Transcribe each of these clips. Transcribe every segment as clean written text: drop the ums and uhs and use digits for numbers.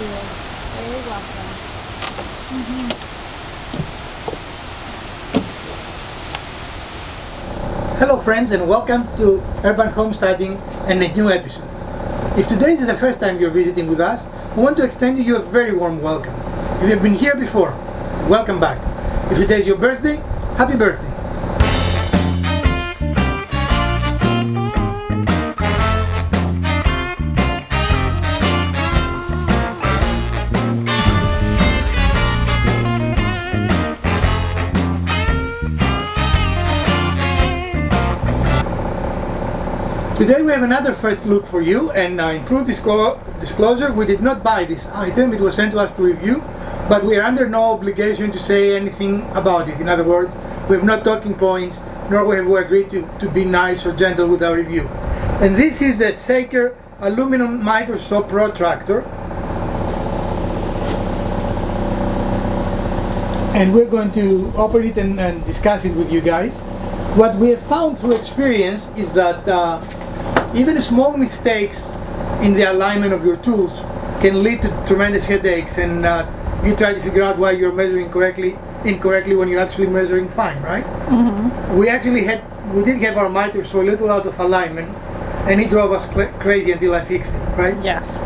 Yes, very welcome. Hello friends, and welcome to Urban Homesteading and a new episode. If today is the first time you're visiting with us, we want to extend to you a very warm welcome. If you've been here before, welcome back. If today is your birthday, happy birthday. Today we have another first look for you, and in full disclosure, we did not buy this item. It was sent to us to review, but we are under no obligation to say anything about it. In other words, we have no talking points, nor have we agreed to be nice or gentle with our review. And this is a Saker aluminum miter saw protractor, and we're going to open it and discuss it with you guys. What we have found through experience is that even small mistakes in the alignment of your tools can lead to tremendous headaches, and you try to figure out why you're measuring incorrectly when you're actually measuring fine, right? Mm-hmm. We did have our miter saw a little out of alignment, and it drove us crazy until I fixed it, right? Yes.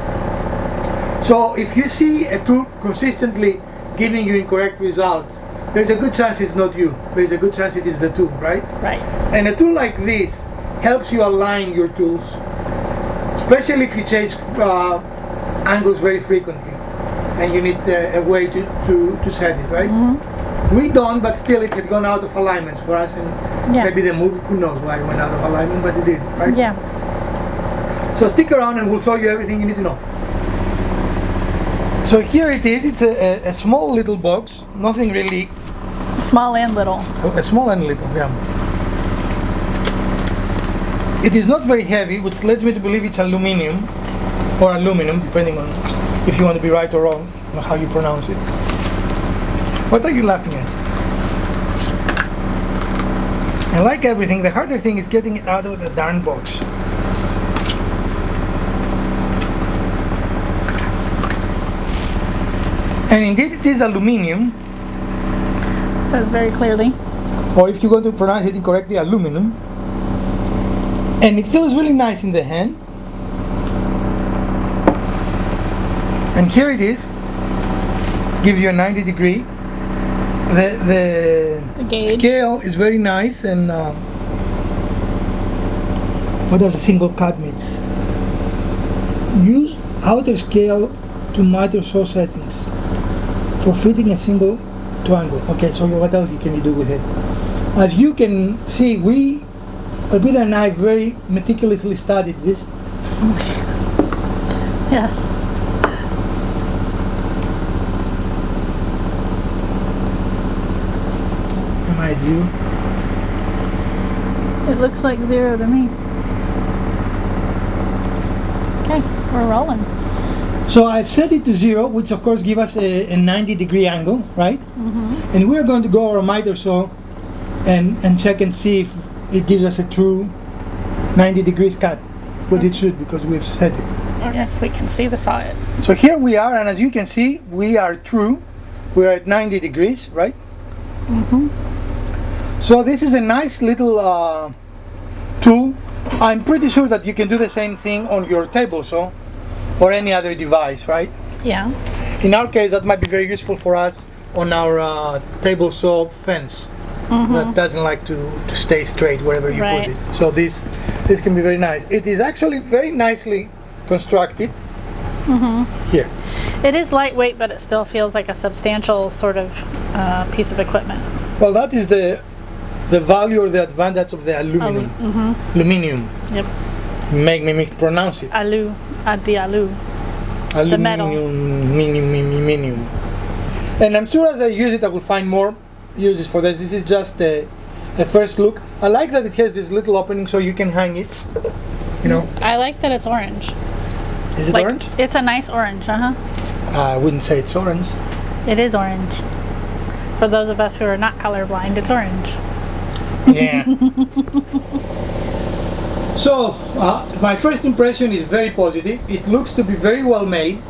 So if you see a tool consistently giving you incorrect results, there's a good chance it's not you. There's a good chance it is the tool, right? Right. And a tool like this helps you align your tools, especially if you change angles very frequently and you need a way to set it, right? Mm-hmm. We don't, but still it had gone out of alignments for us, and maybe the move, who knows why it went out of alignment, but it did, right? Yeah. So stick around and we'll show you everything you need to know. So here it is. It's a small little box, nothing really. Small and little. A small and little, yeah. It is not very heavy, which leads me to believe it's aluminum, or aluminum, depending on if you want to be right or wrong, or how you pronounce it. What are you laughing at? And like everything, the harder thing is getting it out of the darn box. And indeed it is aluminum. Says very clearly. Or if you're going to pronounce it incorrectly, aluminum. And it feels really nice in the hand. And here it is. Gives you a 90 degree. The gauge. Scale is very nice, and what does a single cut means? Use outer scale to miter saw settings for fitting a single triangle. Okay, so what else can you do with it? As you can see, Albida and I very meticulously studied this. Yes. Am I at 0? It looks like 0 to me. Okay, we're rolling. So I've set it to 0, which of course gives us a 90 degree angle, right? Mm-hmm. And we're going to go over a miter saw and check and see if it gives us a true 90 degrees cut, what it should, because we've set it. Yes, we can see the saw. So here we are, and as you can see, we are true. We're at 90 degrees, right? Mm-hmm. So this is a nice little tool. I'm pretty sure that you can do the same thing on your table saw or any other device, right? Yeah. In our case, that might be very useful for us on our table saw fence. Mm-hmm. That doesn't like to stay straight wherever you put it. So this can be very nice. It is actually very nicely constructed. Mm-hmm. Here. It is lightweight, but it still feels like a substantial sort of piece of equipment. Well, that is the value or the advantage of the aluminum. Mm-hmm. Aluminium. Yep. Make me mispronounce it. The alu. Aluminium, The metal. Aluminium. And I'm sure as I use it, I will find more uses for this. This is just a first look. I like that it has this little opening so you can hang it. You know. I like that it's orange. Is it orange? It's a nice orange, I wouldn't say it's orange. It is orange. For those of us who are not colorblind, it's orange. Yeah. So, my first impression is very positive. It looks to be very well made.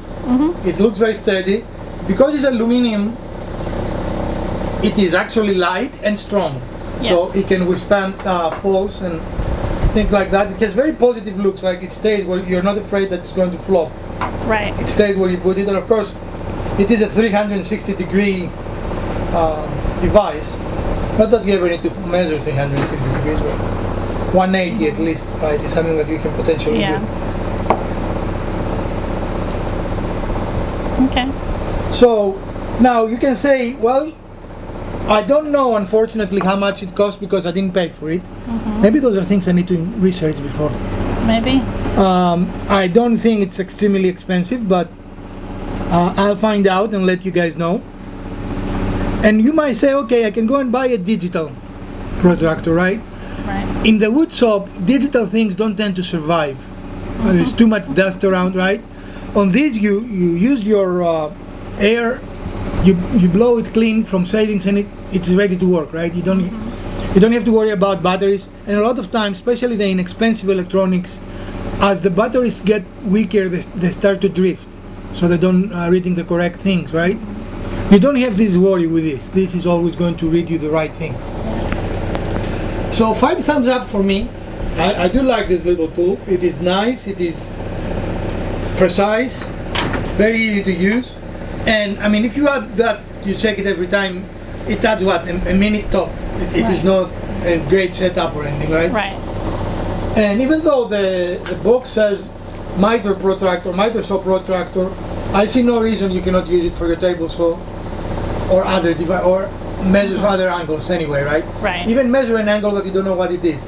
It looks very steady. Because it's aluminum, it is actually light and strong. So Yes. it can withstand falls and things like that. It has very positive looks, like it stays where you're not afraid that it's going to flop. Right. It stays where you put it, and of course, it is a 360-degree device. Not that you ever need to measure 360 degrees, but 180 at least, right, is something that you can potentially Yeah. do. Okay. So now you can say, well, I don't know, unfortunately, how much it costs because I didn't pay for it. Maybe those are things I need to research before. Maybe. I don't think it's extremely expensive, but I'll find out and let you guys know. And you might say, okay, I can go and buy a digital protractor, right? Right. In the wood shop, digital things don't tend to survive. There's too much dust around, right? On this, you use your air, you blow it clean from savings, and it's ready to work, right? You don't have to worry about batteries. And a lot of times, especially the inexpensive electronics, as the batteries get weaker, they start to drift, so they don't reading the correct things, right? You don't have this worry with this. This is always going to read you the right thing. So 5 thumbs up for me. I do like this little tool. It is nice. It is precise. Very easy to use. And I mean, if you add that, you check it every time. It adds what, a minute top. It is not a great setup or anything, right? Right. And even though the box says miter protractor, miter saw protractor, I see no reason you cannot use it for your table saw or other device, or measure other angles anyway, right? Right. Even measure an angle that you don't know what it is,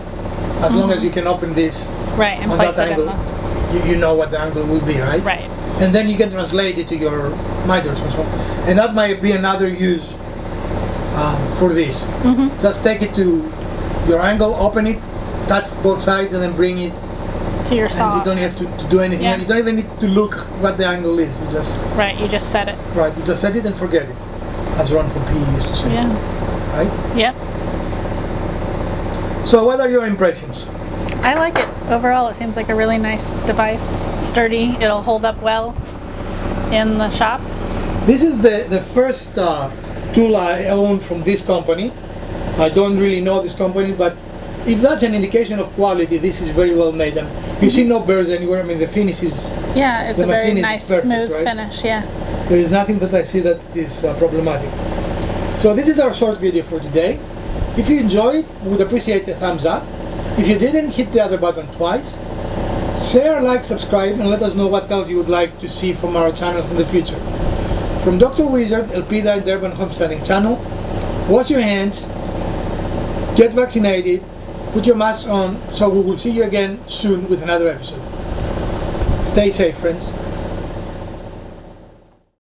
as long as you can open this Right. And on place that it in angle, the. you know what the angle will be, right? Right. And then you can translate it to your miters or so. And that might be another use for this. Just take it to your angle, open it, touch both sides, and then bring it. To your saw. And you don't have to do anything. Yeah. You don't even need to look what the angle is. You just Right. You just set it. you just set it and forget it, as Ron Pompey used to say. Yeah. Right. Yep. So, what are your impressions? I like it. Overall, it seems like a really nice device. Sturdy. It'll hold up well in the shop. This is the first tool I own from this company. I don't really know this company, but if that's an indication of quality, this is very well made. And you see no burrs anywhere. I mean, the finish is. Yeah, it's The a very machine is nice, perfect, smooth right? finish. Yeah. There is nothing that I see that is problematic. So this is our short video for today. If you enjoyed, we would appreciate a thumbs up. If you didn't, hit the other button twice. Share, like, subscribe, and let us know what else you would like to see from our channels in the future. From Dr. Wizard, Elpida and Durban Homesteading Channel, wash your hands, get vaccinated, put your mask on, so we will see you again soon with another episode. Stay safe, friends.